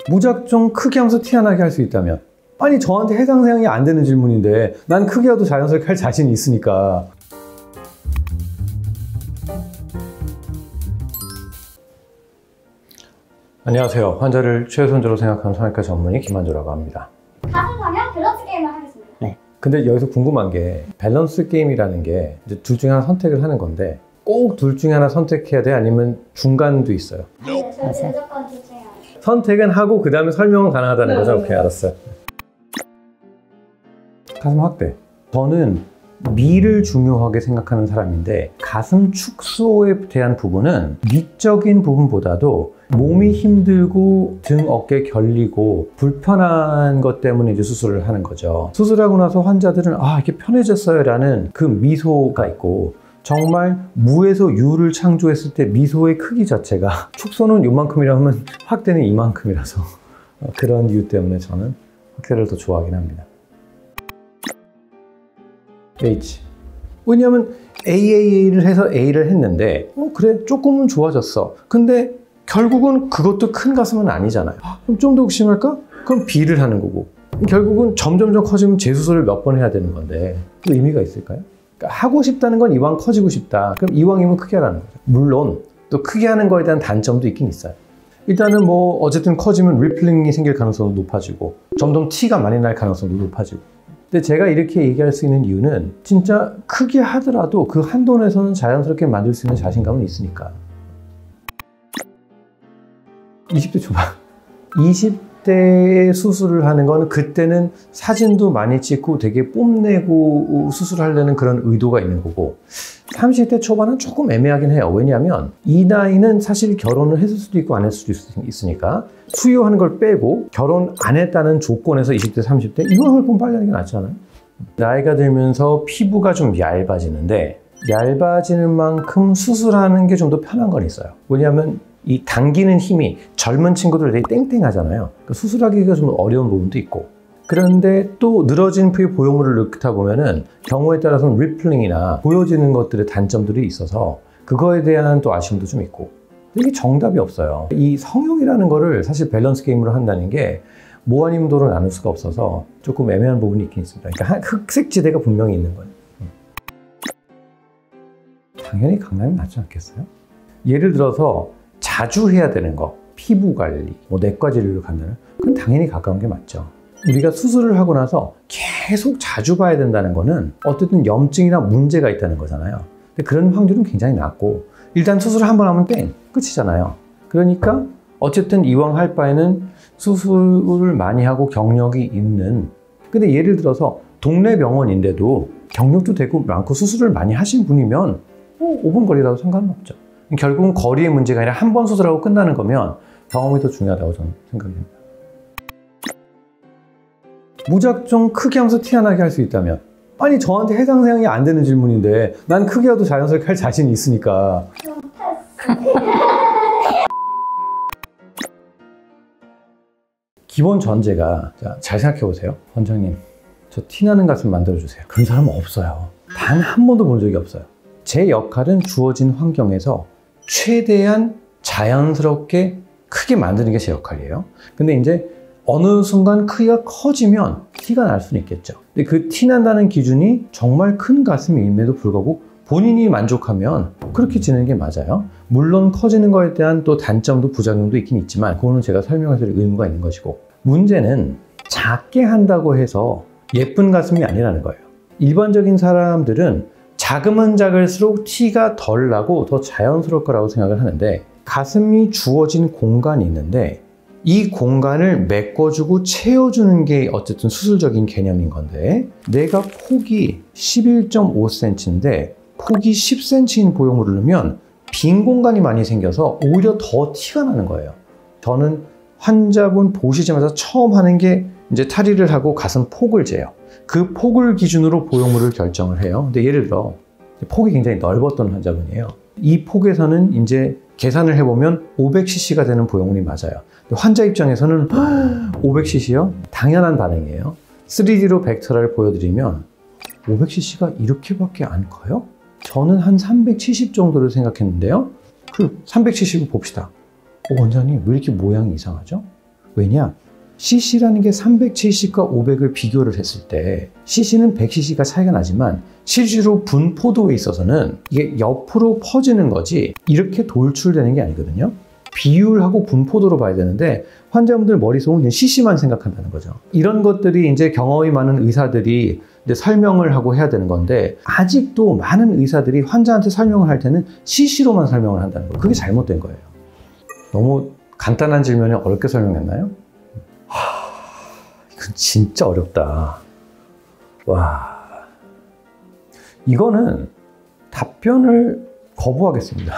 무작정 크게 하면서 티 안 나게 할 수 있다면? 아니 저한테 해당 사항이 안 되는 질문인데 난 크게 해도 자연스럽게 할 자신이 있으니까. 안녕하세요. 환자를 최우선적으로 생각하는 성형외과 전문의 김한조라고 합니다. 가슴 성형 밸런스 게임을 하겠습니다. 네. 근데 여기서 궁금한 게 밸런스 게임이라는 게 이제 둘 중에 하나 선택을 하는 건데 꼭 둘 중에 하나 선택해야 돼? 아니면 중간도 있어요? 네, 저는 무조건 둘 중에 하나. 선택은 하고 그 다음에 설명은 가능하다는 거죠? 오케이, 알았어요. 가슴 확대. 저는 미를 중요하게 생각하는 사람인데 가슴 축소에 대한 부분은 미적인 부분보다도 몸이 힘들고 등, 어깨 결리고 불편한 것 때문에 이제 수술을 하는 거죠. 수술하고 나서 환자들은 아 이렇게 편해졌어요 라는 그 미소가 있고, 정말 무에서 유를 창조했을 때 미소의 크기 자체가 축소는 요만큼이라면 확대는 이만큼이라서 그런 이유 때문에 저는 확대를 더 좋아하긴 합니다. H. 왜냐하면 AA를 해서 A를 했는데 그래 조금은 좋아졌어. 근데 결국은 그것도 큰 가슴은 아니잖아요. 그럼 좀 더 의심할까? 그럼 B를 하는 거고, 결국은 점점점 커지면 재수술을 몇 번 해야 되는 건데 또 의미가 있을까요? 그러니까 하고 싶다는 건 이왕 커지고 싶다. 그럼 이왕이면 크게 하라는 거죠. 물론 또 크게 하는 거에 대한 단점도 있긴 있어요. 일단은 뭐 어쨌든 커지면 리플링이 생길 가능성도 높아지고 점점 티가 많이 날 가능성도 높아지고. 근데 제가 이렇게 얘기할 수 있는 이유는 진짜 크게 하더라도 그 한돈에서는 자연스럽게 만들 수 있는 자신감은 있으니까. 20대 초반. 20대에 수술을 하는 거는 그때는 사진도 많이 찍고 되게 뽐내고 수술하려는 그런 의도가 있는 거고, 30대 초반은 조금 애매하긴 해요. 왜냐하면 이 나이는 사실 결혼을 했을 수도 있고 안 했을 수도 있으니까 수요하는 걸 빼고 결혼 안 했다는 조건에서 20대, 30대 이거 할 건 빨리 하는 게 낫지 않아요? 나이가 들면서 피부가 좀 얇아지는데 얇아지는 만큼 수술하는 게 좀 더 편한 건 있어요. 왜냐하면 이 당기는 힘이 젊은 친구들 되게 땡땡하잖아요. 그러니까 수술하기가 좀 어려운 부분도 있고, 그런데 또 늘어진 피부 보형물을 넣다 보면은 경우에 따라서는 리플링이나 보여지는 것들의 단점들이 있어서 그거에 대한 또 아쉬움도 좀 있고, 이게 정답이 없어요. 이 성형이라는 거를 사실 밸런스 게임으로 한다는 게 모아님도로 나눌 수가 없어서 조금 애매한 부분이 있긴 있습니다. 그러니까 흑색지대가 분명히 있는 거예요. 당연히 강남이 낫지 않겠어요? 예를 들어서 자주 해야 되는 거, 피부 관리, 뭐 내과 진료를 간다면 그건 당연히 가까운 게 맞죠. 우리가 수술을 하고 나서 계속 자주 봐야 된다는 거는 어쨌든 염증이나 문제가 있다는 거잖아요. 근데 그런 확률은 굉장히 낮고, 일단 수술을 한 번 하면 땡! 끝이잖아요. 그러니까 어쨌든 이왕 할 바에는 수술을 많이 하고 경력이 있는, 근데 예를 들어서 동네 병원인데도 경력도 되고 많고 수술을 많이 하신 분이면 5분 거리라도 상관은 없죠. 결국은 거리의 문제가 아니라 한 번 수술하고 끝나는 거면 경험이 더 중요하다고 저는 생각이 됩니다. 무작정 크게 하면서 티 안 나게 할 수 있다면? 아니 저한테 해당 사항이 안 되는 질문인데 난 크게 해도 자연스럽게 할 자신이 있으니까. 기본 전제가, 자, 잘 생각해 보세요. 원장님 저 티 나는 가슴 만들어 주세요. 그런 사람은 없어요. 단 한 번도 본 적이 없어요. 제 역할은 주어진 환경에서 최대한 자연스럽게 크게 만드는 게 제 역할이에요. 근데 이제 어느 순간 크기가 커지면 티가 날 수는 있겠죠. 근데 그 티 난다는 기준이 정말 큰 가슴임에도 불구하고 본인이 만족하면 그렇게 지내는 게 맞아요. 물론 커지는 거에 대한 또 단점도 부작용도 있긴 있지만 그거는 제가 설명할 의무가 있는 것이고, 문제는 작게 한다고 해서 예쁜 가슴이 아니라는 거예요. 일반적인 사람들은 작으면 작을수록 티가 덜 나고 더 자연스러울 거라고 생각을 하는데, 가슴이 주어진 공간이 있는데 이 공간을 메꿔주고 채워주는 게 어쨌든 수술적인 개념인 건데, 내가 폭이 11.5cm인데 폭이 10cm인 보형물을 넣으면 빈 공간이 많이 생겨서 오히려 더 티가 나는 거예요. 저는 환자분 보시자마자 처음 하는 게 이제 탈의를 하고 가슴 폭을 재요. 그 폭을 기준으로 보형물을 결정을 해요. 근데 예를 들어 폭이 굉장히 넓었던 환자분이에요. 이 폭에서는 이제 계산을 해보면 500cc가 되는 보형물이 맞아요. 환자 입장에서는 500cc요? 당연한 반응이에요. 3D로 벡터를 보여드리면 500cc가 이렇게밖에 안 커요? 저는 한 370 정도를 생각했는데요. 그 370을 봅시다. 원장님 왜 이렇게 모양이 이상하죠? 왜냐? cc라는 게 370과 500을 비교를 했을 때 cc는 100cc가 차이가 나지만 실제로 분포도에 있어서는 이게 옆으로 퍼지는 거지 이렇게 돌출되는 게 아니거든요. 비율하고 분포도로 봐야 되는데 환자분들 머릿속은 그냥 cc만 생각한다는 거죠. 이런 것들이 이제 경험이 많은 의사들이 이제 설명을 하고 해야 되는 건데 아직도 많은 의사들이 환자한테 설명을 할 때는 cc로만 설명을 한다는 거예요. 그게 잘못된 거예요. 너무 간단한 질문에 어렵게 설명했나요? 이건 진짜 어렵다. 와, 이거는 답변을 거부하겠습니다.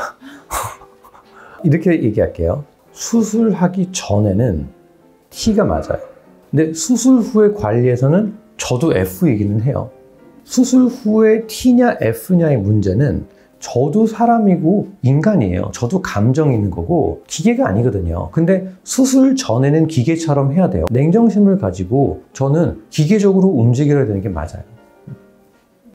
이렇게 얘기할게요. 수술하기 전에는 T가 맞아요. 근데 수술 후의 관리에서는 저도 F이기는 해요. 수술 후에 T냐 F냐의 문제는 저도 사람이고 인간이에요. 저도 감정이 있는 거고 기계가 아니거든요. 근데 수술 전에는 기계처럼 해야 돼요. 냉정심을 가지고 저는 기계적으로 움직여야 되는 게 맞아요.